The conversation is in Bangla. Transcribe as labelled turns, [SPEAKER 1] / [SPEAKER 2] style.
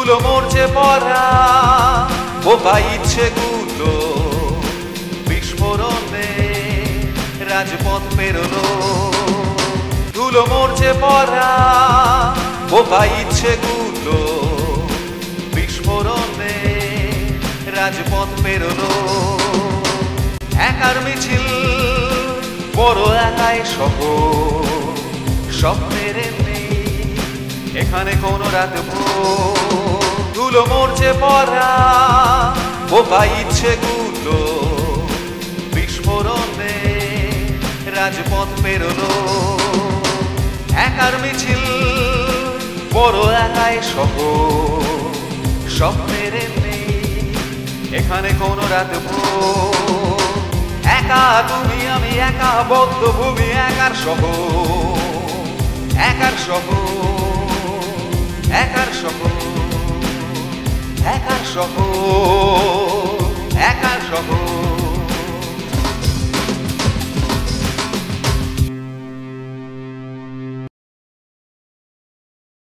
[SPEAKER 1] ধুলো মরছে পড়া বোবা ইচ্ছেগুলো বিস্ফোরণে রাজপথ পেরোলো। ধুলো মরছে পড়া বোবা ইচ্ছেগুলো বিস্ফোরণে রাজপথ পেরোলো। একার মিছিল বড় একাই শহর, স্বপ্নের নেই এখানে কোনো রাত ভোর। ধুলো মরছে পড়া বোবা ইচ্ছেগুলো বিস্ফোরণে রাজপথ পেরোলো। একার মিছিল বড় একাই শহর, স্বপ্নের নেই এখানে কোনো রাত ভোর। একা তুমি আমি একা বদ্ধভূমি, একার শহর, একার শহর, একার শহর, একার শহর, একার শহর।